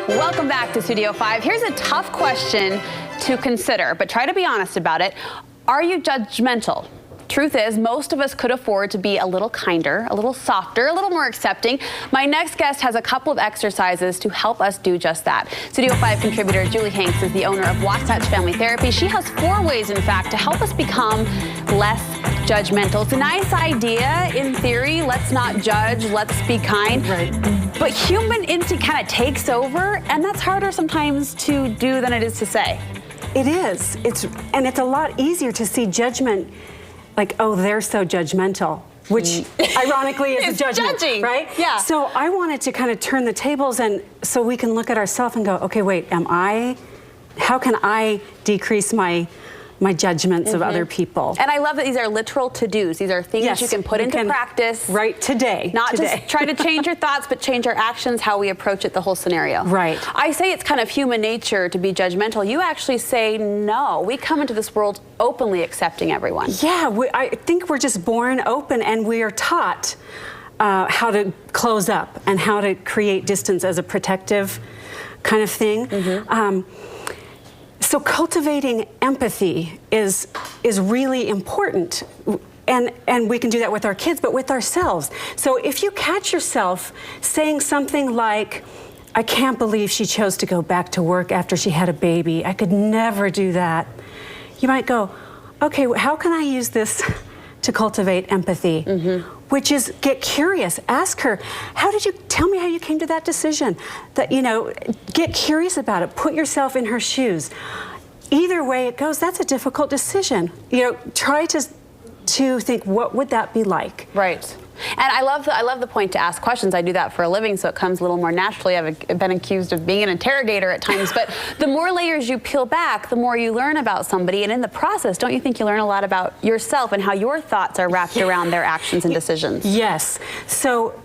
Welcome back to Studio 5. Here's a tough question to consider, but try to be honest about it. Are you judgmental? Truth is, most of us could afford to be a little kinder, a little softer, a little more accepting. My next guest has a couple of exercises to help us do just that. Studio 5 contributor Julie Hanks is the owner of Wasatch Family Therapy. She has 4 ways, in fact, to help us become less judgmental. It's a nice idea in theory. Let's not judge, let's be kind. Right. But human instinct kind of takes over, and that's harder sometimes to do than it is to say. It is. It's a lot easier to see judgment like, oh, they're so judgmental, which ironically is a judgment, judging. Right? Yeah. So I wanted to kind of turn the tables, and so we can look at ourselves and go, okay, wait, how can I decrease my judgments of other people? And I love that these are literal to-dos. These are things you can put into practice. Right, today. Not just try to change your thoughts, but change our actions, how we approach it, the whole scenario. Right. I say it's kind of human nature to be judgmental. You actually say no. We come into this world openly accepting everyone. Yeah, I think we're just born open, and we are taught how to close up and how to create distance as a protective kind of thing. So cultivating empathy is really important, and we can do that with our kids, but with ourselves. So if you catch yourself saying something like, I can't believe she chose to go back to work after she had a baby. I could never do that. You might go, okay, how can I use this to cultivate empathy? Which is get curious. Ask her, tell me how you came to that decision? That, get curious about it. Put yourself in her shoes. Either way it goes, that's a difficult decision. Try to think, what would that be like? Right. And I love the point to ask questions. I do that for a living, so it comes a little more naturally. I've been accused of being an interrogator at times, but the more layers you peel back, the more you learn about somebody. And in the process, don't you think you learn a lot about yourself and how your thoughts are wrapped around their actions and decisions? Yes. So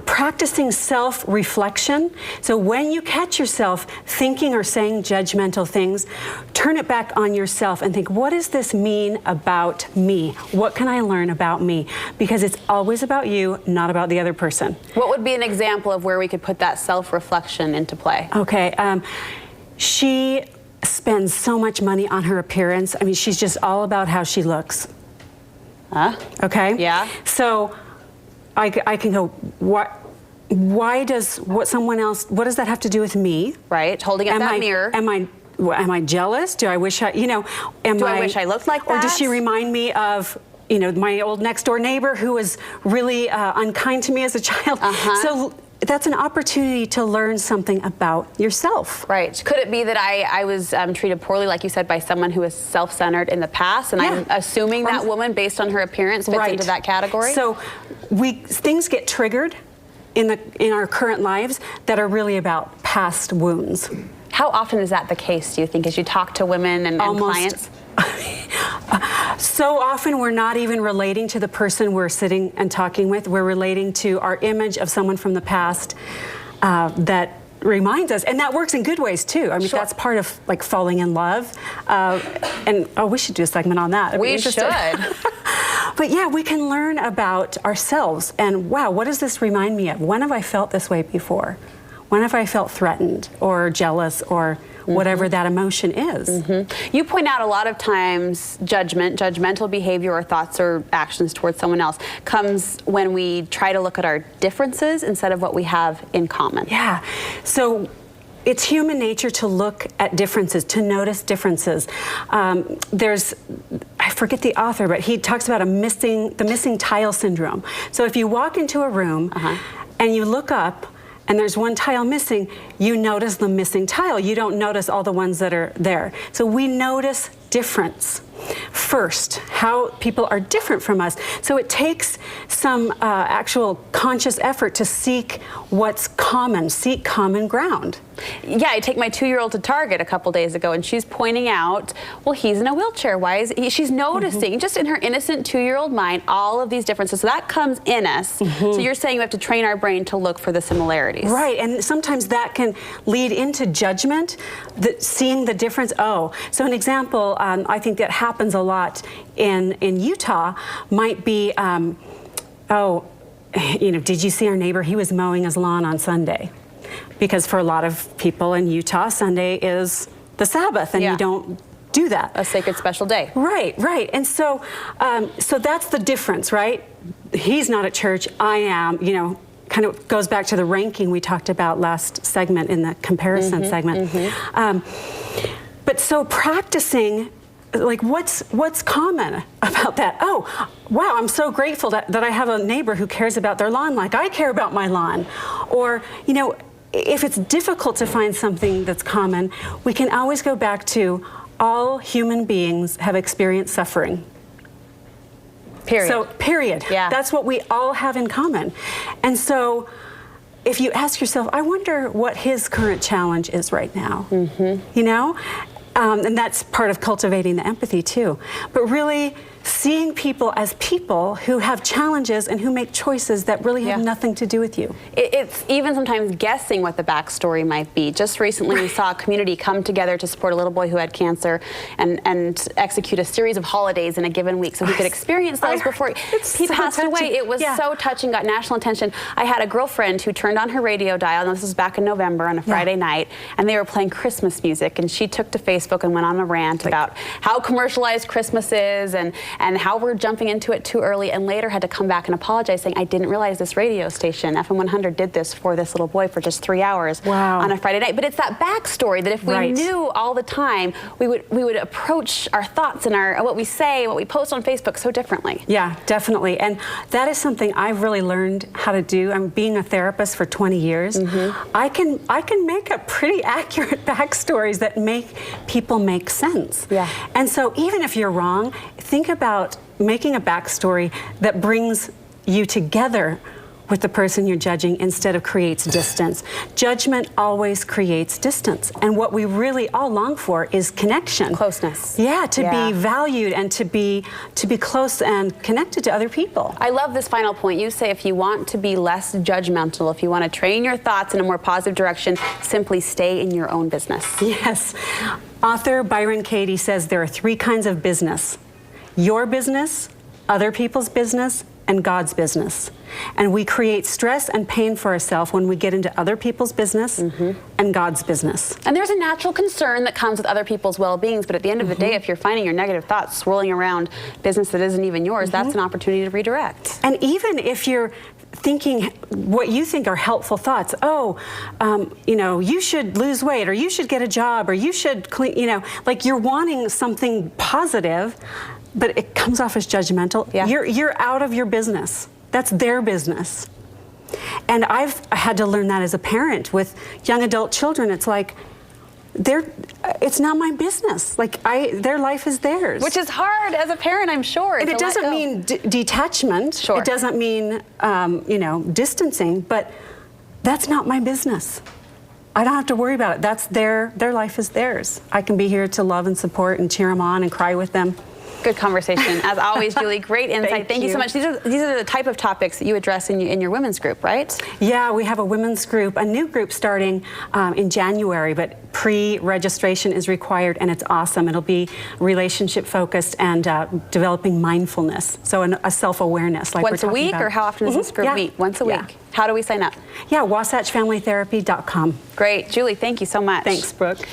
practicing self-reflection. So when you catch yourself thinking or saying judgmental things, turn it back on yourself and think, what does this mean about me? What can I learn about me? Because it's always about you, not about the other person. What would be an example of where we could put that self-reflection into play? Okay. She spends so much money on her appearance. I mean, she's just all about how she looks. Okay? Yeah. So I can go, what does that have to do with me? Right, holding up that mirror. Am I jealous? Do I wish I wish I looked like that? Or does she remind me of, my old next door neighbor who was really unkind to me as a child? So that's an opportunity to learn something about yourself. Right. Could it be that I was treated poorly, like you said, by someone who was self-centered in the past, and I'm assuming that woman, based on her appearance, fits into that category? So things get triggered in our current lives that are really about past wounds. How often is that the case, do you think, as you talk to women and clients? So often we're not even relating to the person we're sitting and talking with. We're relating to our image of someone from the past that reminds us, and that works in good ways too. I mean, that's part of like falling in love. And we should do a segment on that. We should. But yeah, we can learn about ourselves and, wow, what does this remind me of? When have I felt this way before? When have I felt threatened or jealous or whatever that emotion is? You point out a lot of times judgmental behavior or thoughts or actions towards someone else comes when we try to look at our differences instead of what we have in common. Yeah. So it's human nature to look at differences, to notice differences. I forget the author, but he talks about the missing tile syndrome. So if you walk into a room and you look up and there's one tile missing, you notice the missing tile. You don't notice all the ones that are there. So we notice difference first, how people are different from us. So it takes some actual conscious effort to seek what's common, seek common ground. Yeah, I take my 2-year-old to Target a couple days ago, and she's pointing out, well, he's in a wheelchair. Why is he? She's noticing, just in her innocent 2-year-old mind, all of these differences. So that comes in us. So you're saying we have to train our brain to look for the similarities. Right, and sometimes that can lead into judgment, seeing the difference. Oh, so an example, I think that happens a lot in Utah might be, did you see our neighbor? He was mowing his lawn on Sunday. because for a lot of people in Utah, Sunday is the Sabbath, and you don't do that. A sacred special day. Right, right. And so, so that's the difference, right? He's not at church, I am, you know, kind of goes back to the ranking we talked about last segment in the comparison segment. But so practicing, like what's common about that? Oh, wow, I'm so grateful that I have a neighbor who cares about their lawn like I care about my lawn. Or, you know, if it's difficult to find something that's common, we can always go back to all human beings have experienced suffering. Period. So, period. Yeah. That's what we all have in common. And so, if you ask yourself, I wonder what his current challenge is right now, you know? And that's part of cultivating the empathy too. But really seeing people as people who have challenges and who make choices that really have nothing to do with you. It's even sometimes guessing what the backstory might be. Just recently we saw a community come together to support a little boy who had cancer and execute a series of holidays in a given week so he could experience those before he passed away. It was so touching, got national attention. I had a girlfriend who turned on her radio dial, and this was back in November on a Friday night, and they were playing Christmas music, and she took to Facebook and went on a rant about how commercialized Christmas is and how we're jumping into it too early, and later had to come back and apologize, saying, I didn't realize this radio station, FM 100, did this for this little boy for just 3 hours on a Friday night. But it's that backstory that if we knew all the time, we would approach our thoughts and what we say, what we post on Facebook so differently. Yeah, definitely. And that is something I've really learned how to do. I'm being a therapist for 20 years. I can make up pretty accurate backstories that make people make sense. And so even if you're wrong, think about making a backstory that brings you together with the person you're judging instead of creates distance. Judgment always creates distance. And what we really all long for is connection. Closeness. Yeah, to be valued and to be close and connected to other people. I love this final point. You say if you want to be less judgmental, if you want to train your thoughts in a more positive direction, simply stay in your own business. Yes. Author Byron Katie says there are 3 kinds of business: your business, other people's business, and God's business. And we create stress and pain for ourselves when we get into other people's business and God's business. And there's a natural concern that comes with other people's well-beings, but at the end of the day, if you're finding your negative thoughts swirling around business that isn't even yours, that's an opportunity to redirect. And even if you're thinking what you think are helpful thoughts, you know, you should lose weight, or you should get a job, or you should clean, you know, like you're wanting something positive, but it comes off as judgmental. You're out of your business. That's their business. And I've had to learn that as a parent with young adult children. It's like, it's not my business. Like their life is theirs. Which is hard as a parent, I'm sure. And it doesn't mean detachment. It doesn't mean, you know, distancing, but that's not my business. I don't have to worry about it. That's their life is theirs. I can be here to love and support and cheer them on and cry with them. Good conversation. As always, Julie, great insight. Thank you so much. These are the type of topics that you address in your women's group, right? Yeah, we have a women's group, a new group starting in January, but pre-registration is required, and it's awesome. It'll be relationship focused and developing mindfulness, so a self-awareness. Like once a week, or how often does this group meet? Once a week. How do we sign up? Yeah, WasatchFamilyTherapy.com. Great. Julie, thank you so much. Thanks, Brooke.